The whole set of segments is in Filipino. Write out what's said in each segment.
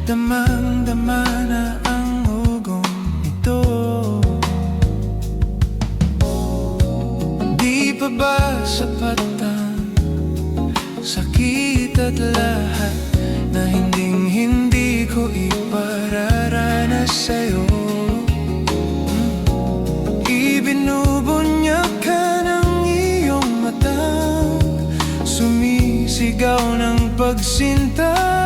damang-dama na ang ugong ito. Di pa ba sapat ang sakit at lahat na hinding-hindi ko ipararanas sa'yo? Ibinubunyak ka ng iyong matang sumisigaw ng pagsinta.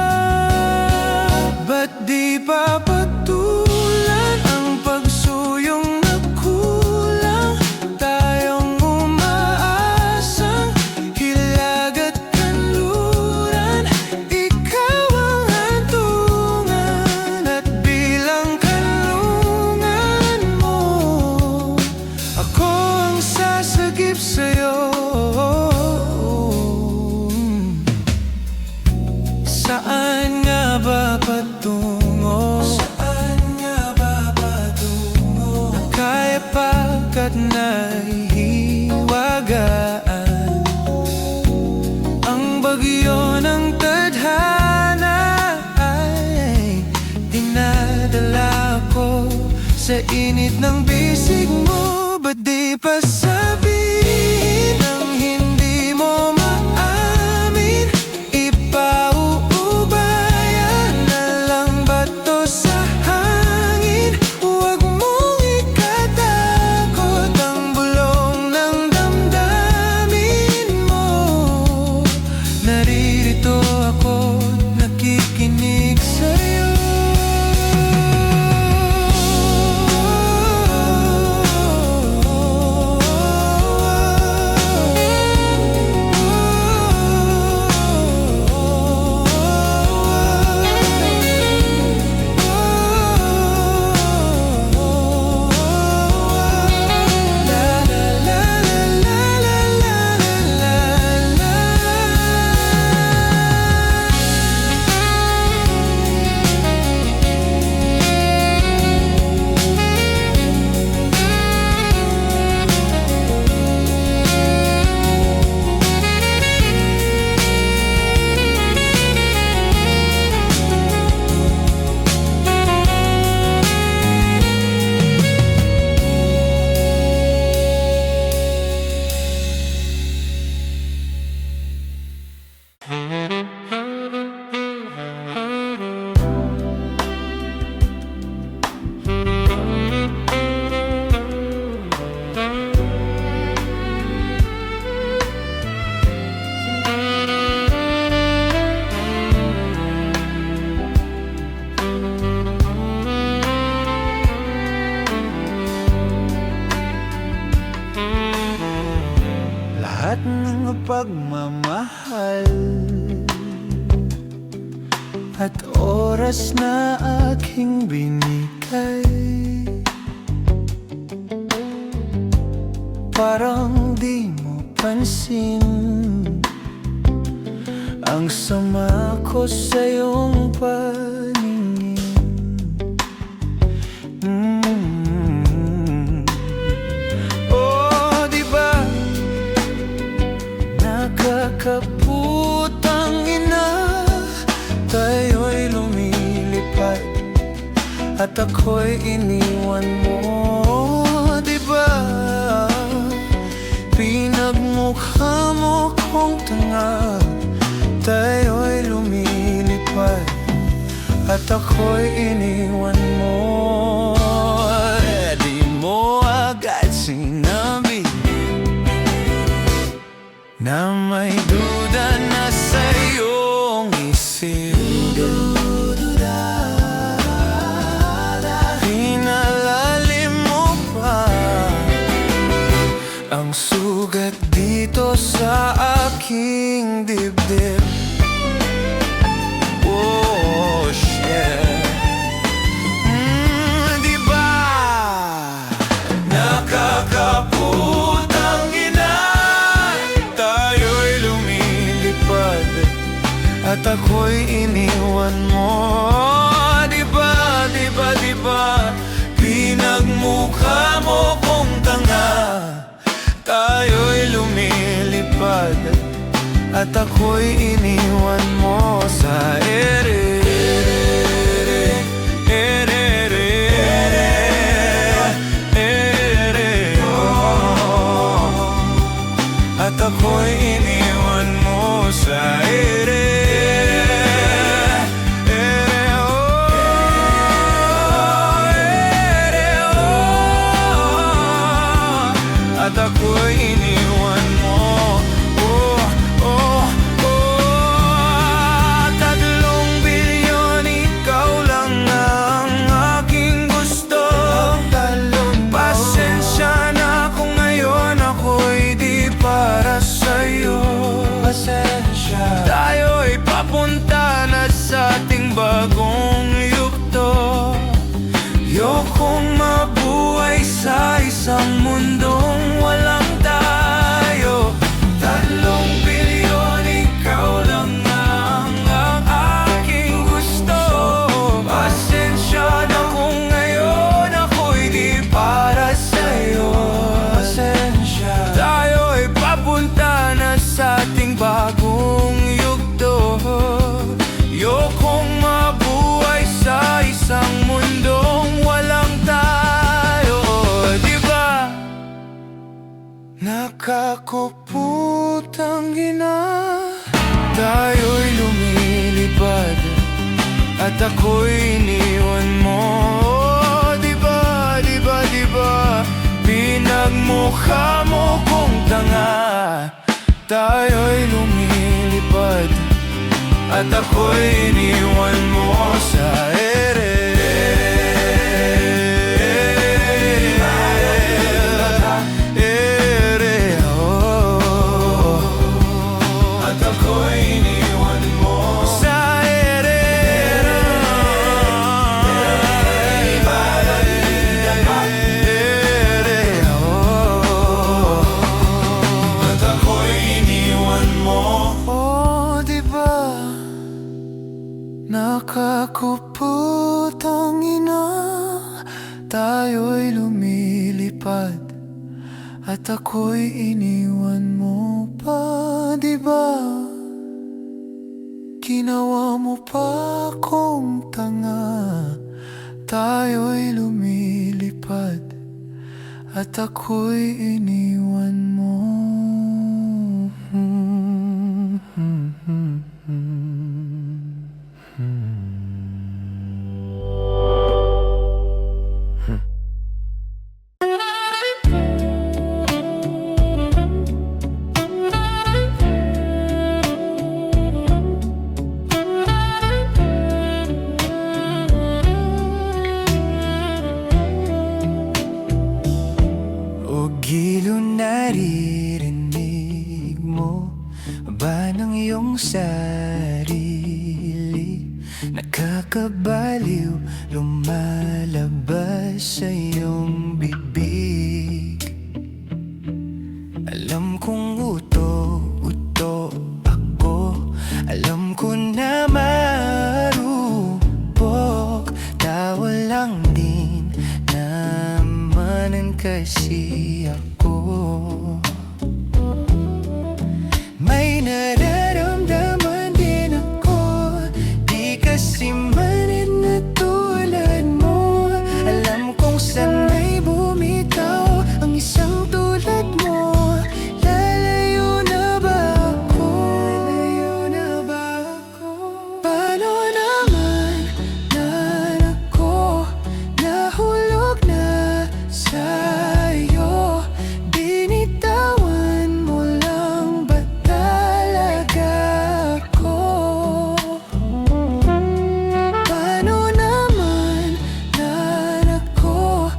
Ba't di pa patulan ang pagsuyong na kulang? Tayong umaasang hilag at kanluran. Ikaw ang hantungan at bilang kanlungan mo, ako ang sasagip sa'yo. Saan nga ba patungo? Saan nga ba patungo? Kaya pagkat nahihiwagaan ang bagyo ng tadhana ay dinadala ko sa init ng bisig mo. Ba't di pa sabihin ang hindi mo maamin? Ipauubayan na lang ba to sa hangin? Huwag mong ikatakot ang bulong ng damdamin mo. Naririto ako, nakikinig sa'yo. Lahat ng pagmamahal at oras na aking binigay, parang di mo pansin ang sama ko sa iyong paningin. Oh, di ba nakakaputang ina, tayo'y lumilipad at ako'y iniwan mo. Di ba pinagmukha mo kong tanga, tayo'y lumilipad at ako'y iniwan mo. Di mo agad sinabi na may duda na sa iyong isip. Pinalalim mo pa ang sugat dito sa aking dibdib. Oh, shit. Di ba nakakaputang ina, tayo'y lumilipad at ako'y iniwan mo. Di ba, di ba, di ba pinagmukha mo kong tanga, tayo'y lumilipad at ako'y iniwan mo sa ere. at ako'y iniwan mo. Diba, diba, diba, pinagmukha mo kong tanga. Tayo'y lumilipad at ako'y iniwan mo sa ere. Nakakupot ang ina, tayo'y lumilipad at ako'y iniwan mo pa, diba? Ginawa mo pa akong tanga, tayo'y lumilipad at ako'y iniwan mo. Naririnig mo ba ng iyong sarili? Nakakabaliw, lumalabas sa iyong bibig. Alam kong uto ako, alam ko na marupok. Tawa lang din naman kasi ako. May nararamdaman din ako, di kasi manid na tulad mo. Alam kong sana'y bumitaw ang isang tulad mo. Lalayo na ba ako? Paano naman na ako nahulog na sa'yo? Binitawan mo lang ba talaga ako? Paano naman na ako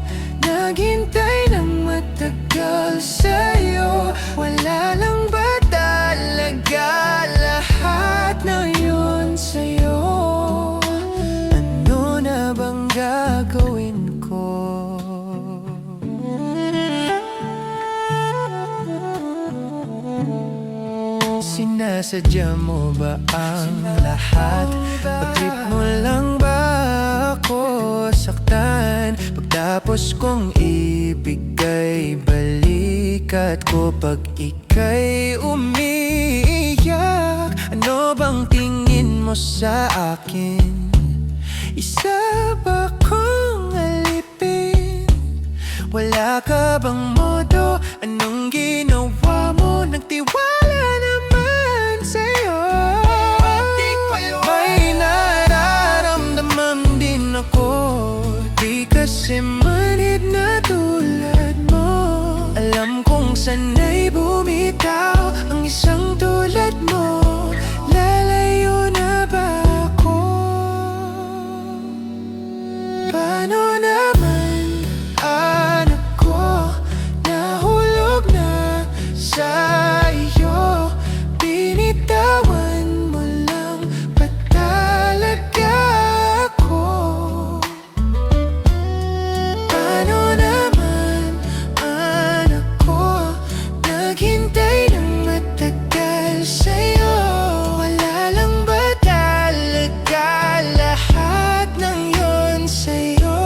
naghintay ng matagal sa'yo? Wala lang ba talaga lahat na yun sa'yo? Ano na bang gagawin ko? Sinasadya mo ba ang lahat? Pag-trip mo lang ba ako saktan? Pagtapos kong ibigay balikat ko pag ika'y umiiyak. Ano bang tingin mo sa akin? Isa ba kong alipin? Wala ka bang modo? Anong ginawa mo? Nagtiwala naman sa'yo. May nararamdaman din ako, di kasi manid na tulad mo. Alam kong sana'y bumitaw ang isang tulad mo. Lalayo na ba ako? Paano naman anak ko nahulog na sa'yo? Binitawan mo lang ba talaga ako? Paano naman anak ko naghintay ng matagal sa'yo? Wala lang ba talaga lahat ng yun sa'yo?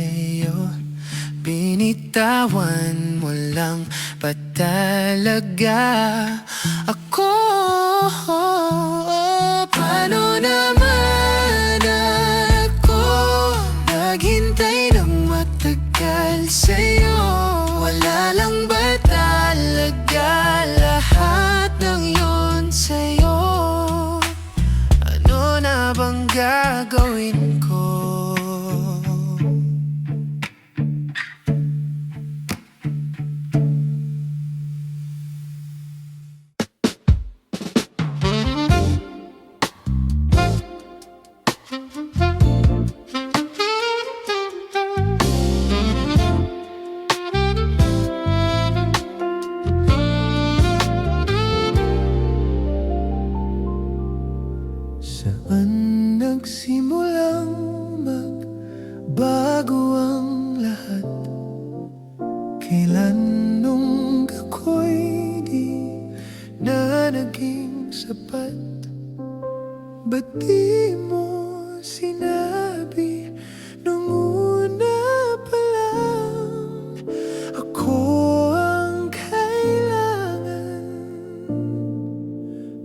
sa'yo. Binitawan mo lang ba talaga ako? Paano naman ako naghintay ng matagal sa'yo? Wala lang ba talaga lahat ng yun sa'yo? Ano na bang gagawin ko? Saan nagsimulang magbago ang lahat? Kailan nung ako'y di na naging sapat? Ba't di mo sinabi nung una pa lang ako ang kailangan,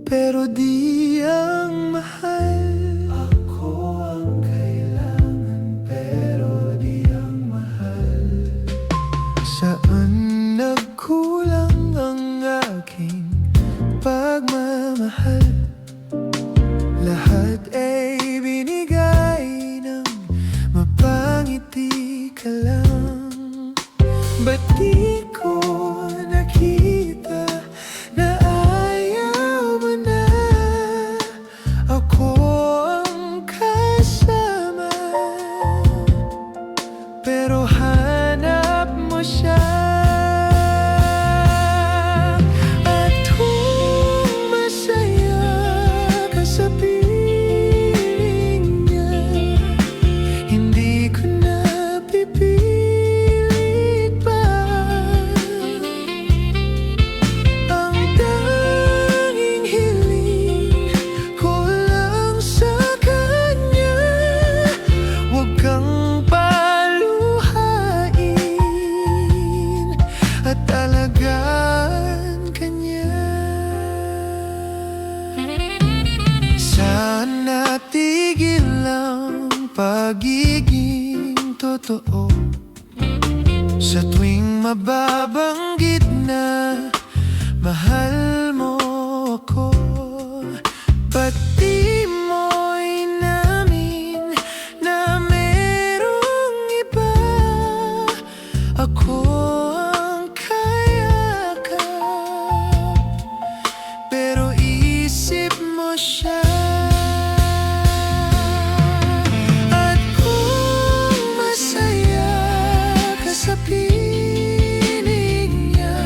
pero di ang mahal? Ako ang kailangan, pero di ang mahal. Saan nagkulang ang aking pagmamahal? Lahat ay binigay ng mapangiti ka lang. Ba't di ko nakita na ayaw mo na ako ang kasama? Pero hanap mo siya. At kung masaya ka sa piling niya, hindi ko na pipilit pa. Ang tanging hiling ko lang sa kanya, huwag kang paluhain at alagaan ka niya. Saan natigil ang pagiging totoo? Sa tuwing mababanggit na mahal mo ako, ba't di mo inamin na merong iba? Ako ang kayakap, pero isip mo siya. At kung masaya ka sa piling niya,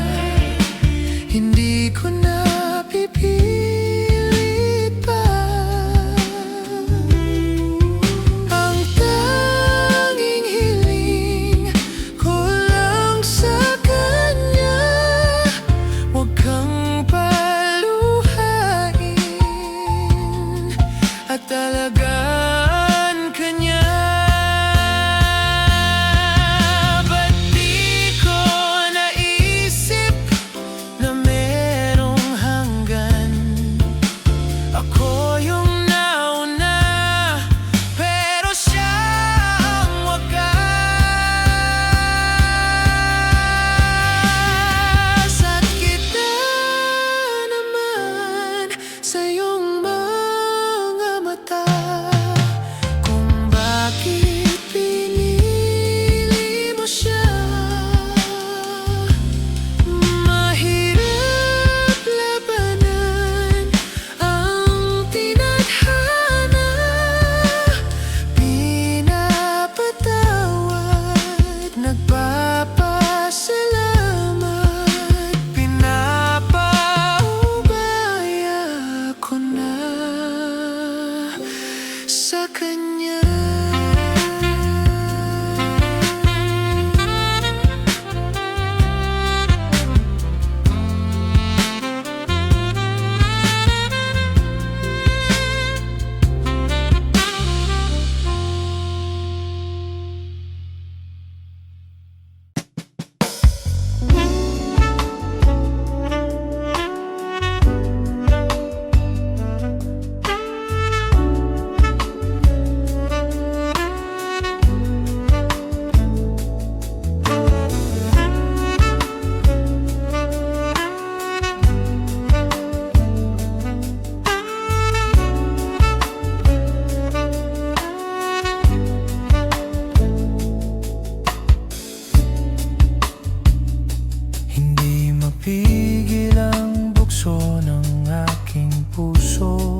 mapigil ang bukso ng aking puso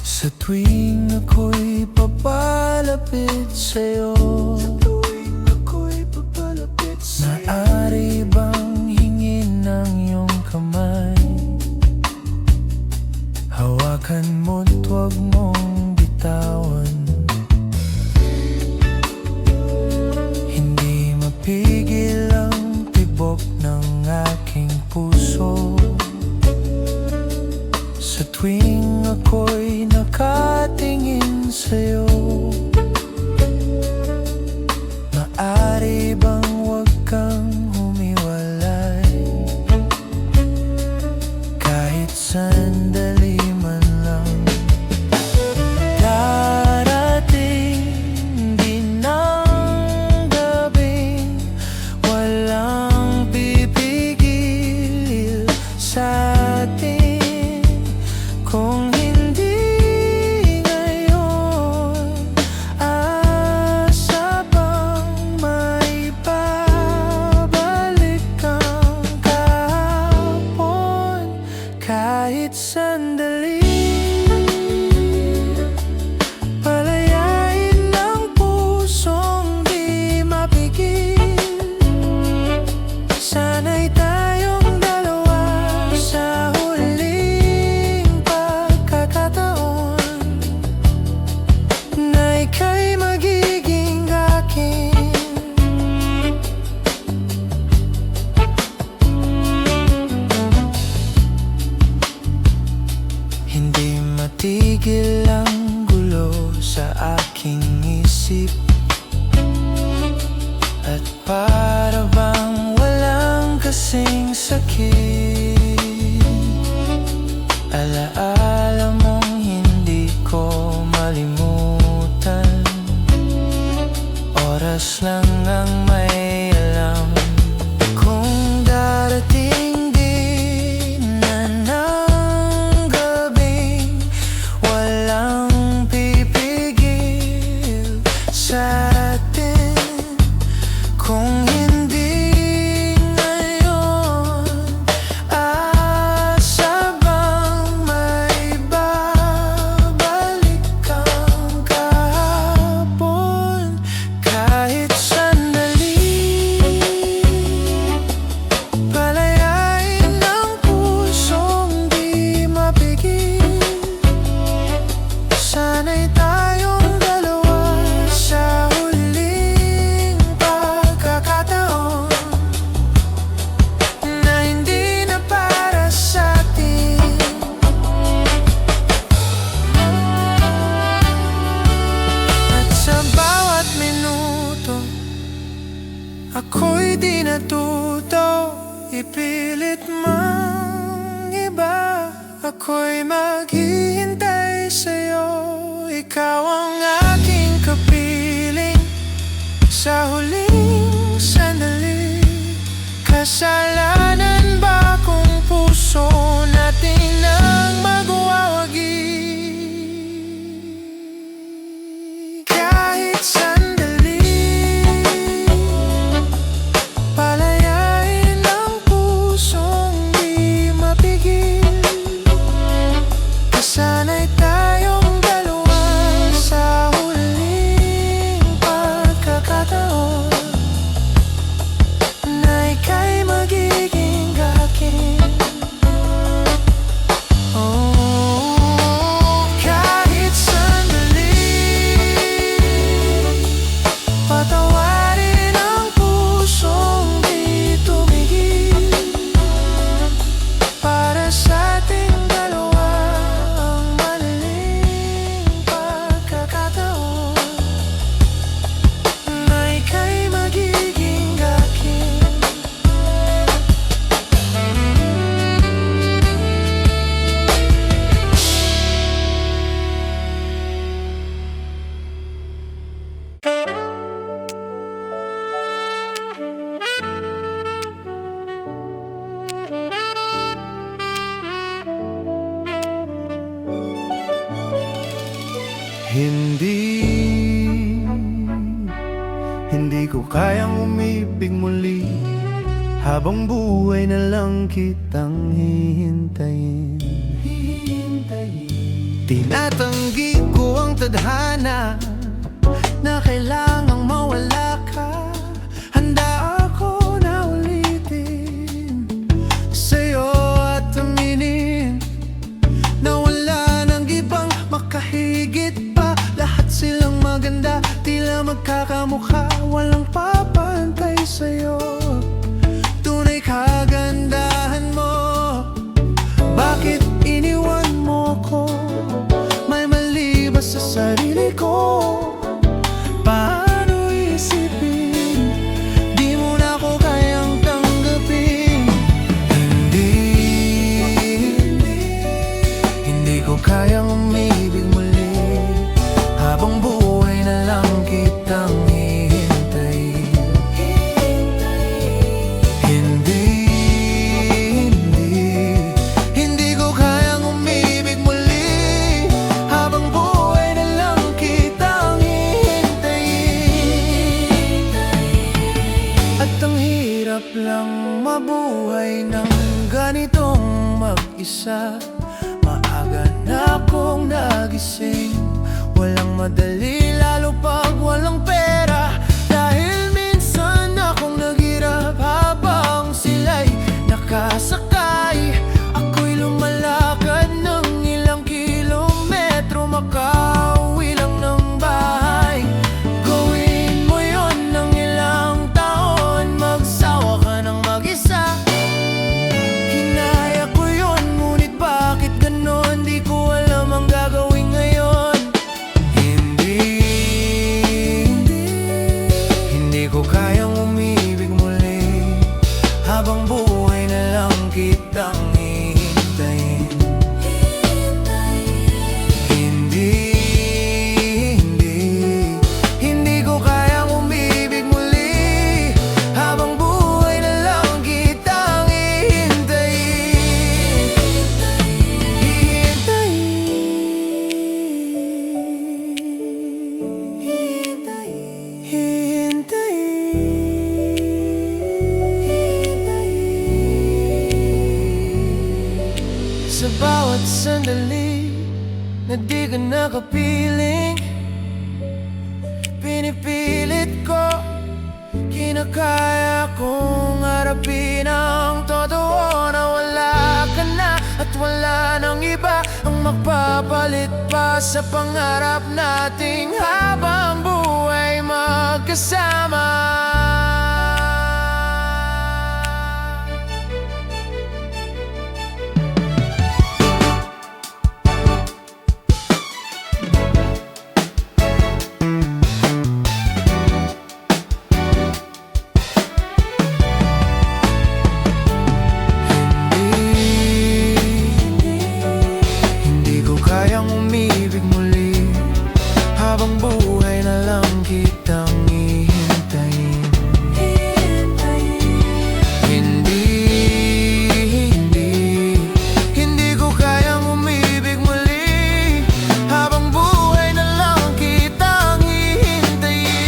sa tuwing ako'y papalapit sa'yo. Maaari bang hingin ng iyong kamay? Hawakan mo't huwag mong bitawan. Hindi mapigil ang tibok ng aking puso sa tuwing ako'y nakatingin sa'yo. Maaari bang huwag kang humiwalay kahit sandali man lang? Darating din ang gabing walang pipigil sa atin. Kung hindi ngayon, asa bang maibabalik ang kahapon kahit sandali? Palayain ng pusong di mapigil. Sana'y tayong dalawa sa huling pagkakataon na ika'y magiging akin. Hindi matigil ang gulo sa aking isip, at para bang walang kasing sakit. Alaala mong hindi ko malimutan, oras lang ang may alam. Kung darating din na ng gabing walang pipigil sa atin, kung hindi ngayon, asa bang maibabalik ang kahapon kahit sandali? Palayain ng pusong di mapigil. Sana'y tayong dalawa sa huling pagkakataon na hindi na para sa'tin. At sa bawat minuto, ako'y di natuto ipilit mang iba. Ako'y maghihintay sa'yo, ikaw ang aking kapiling sa huling sandali. Kasalanan ba kung puso natin ang magwawagi? Kahit sandali, palayain ng pusong di mapigil. Sana'y tayong dalawa sa huling pagkakataon na ika'y magiging akin. Oh, kahit sandali, patawarin ang pusong di tumigil. Para sa ating dalawa ang malaling pagkakataon na ika'y magiging akin. Hindi ko kayang umibig muli habang buhay na lang kitang hihintayin. Tinatanggi ko ang tadhana na kailangang mawala ka. Handa ako na ulitin sa'yo at aminin na wala nang ibang makahigit pa. Lahat silang maganda, tila magkakamukha, walang papantay sa'yo. Tunay kagandahan mo, bakit iniwan mo ko? May mali ba sa sarili ko? Paano isipin? Di mo na ako kayang tanggapin. Hindi ko kayang umibig muli, habang buhay na lang kitang hihintayin. Hindi ko kayang umibig muli, habang buhay na lang kitang hihintayin. At ang hirap lang mabuhay ng ganitong mag-isa. Maaga na akong nagising, walang madali lalo pag walang pera. Dahil minsan akong naghirap habang sila'y nakasakay. Ako'y lumalakad ng ilang kilometro, makauwi lang ng bahay. Gawin mo yon ng ilang taon, magsawa ka ng mag-isa. Hinaya ko yon, ngunit bakit ganon? Di ko alam ang gagawin ngayon. Hindi ko kayang umibig muli, habang buhay na lang kitang hihintayin. Hindi ko kayang umibig muli, habang buhay na lang kitang Sa bawat sandali na di ka nakapiling, pinipilit ko, kinakaya kong harapin ang totoo na wala ka na at wala nang iba ang magpapalit pa sa pangarap nating habang buhay magkasama. Hindi ko kayang umibig muli, habang buhay na lang kitang hihintayin. Hindi ko kayang umibig muli, habang buhay na lang kitang hihintayin.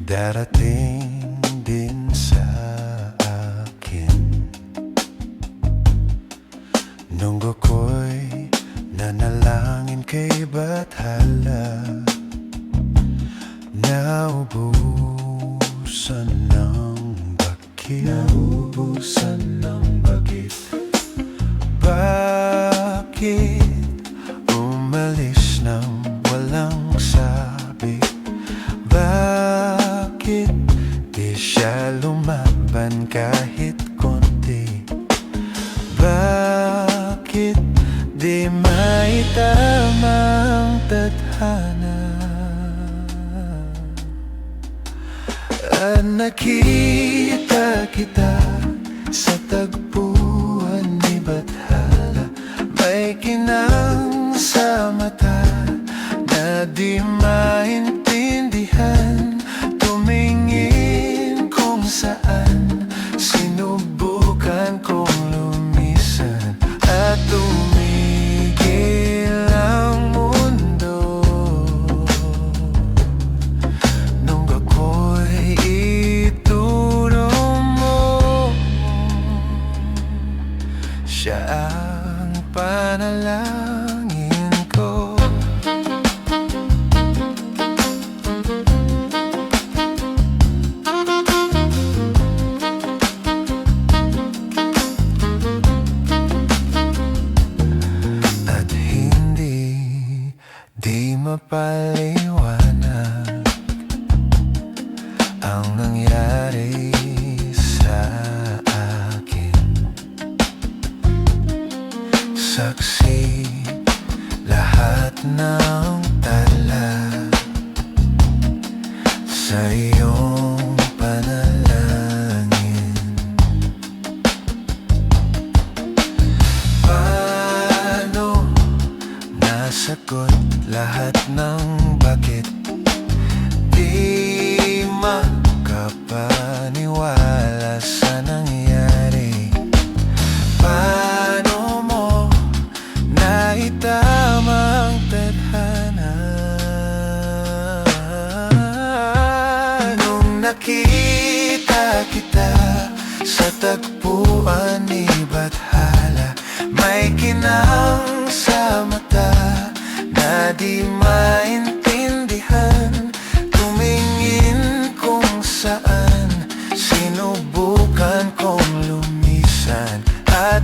darating din sa akin nung ako'y kay Bathala, naubusan ng bakit. Bakit umalis nang walang sabi? Bakit di siya lumaban kahit konti? Bakit di maitama ang tadhana? At nakita kita sa tagpuan ni Bathala, may kinang sa mata na di maintindihan. Tumingin kung saan, sinubukan kong lumisan at tumigil ang mundo. Nung ako'y ituro mo, siya ang panalangin ko. At di mapaliwanag ang nangyari sa akin. Saksi lahat ng tala sa iyong panalangin. Paano nasagot lahat ng bakit? Di makapaniwala sa nangyari. Paano mo naitama ang tadhana? Nung nakita kita sa tagpuan ni Bathala, may kinang sa mata na di maintindihan. Tumingin kung saan, sinubukan kong lumisan at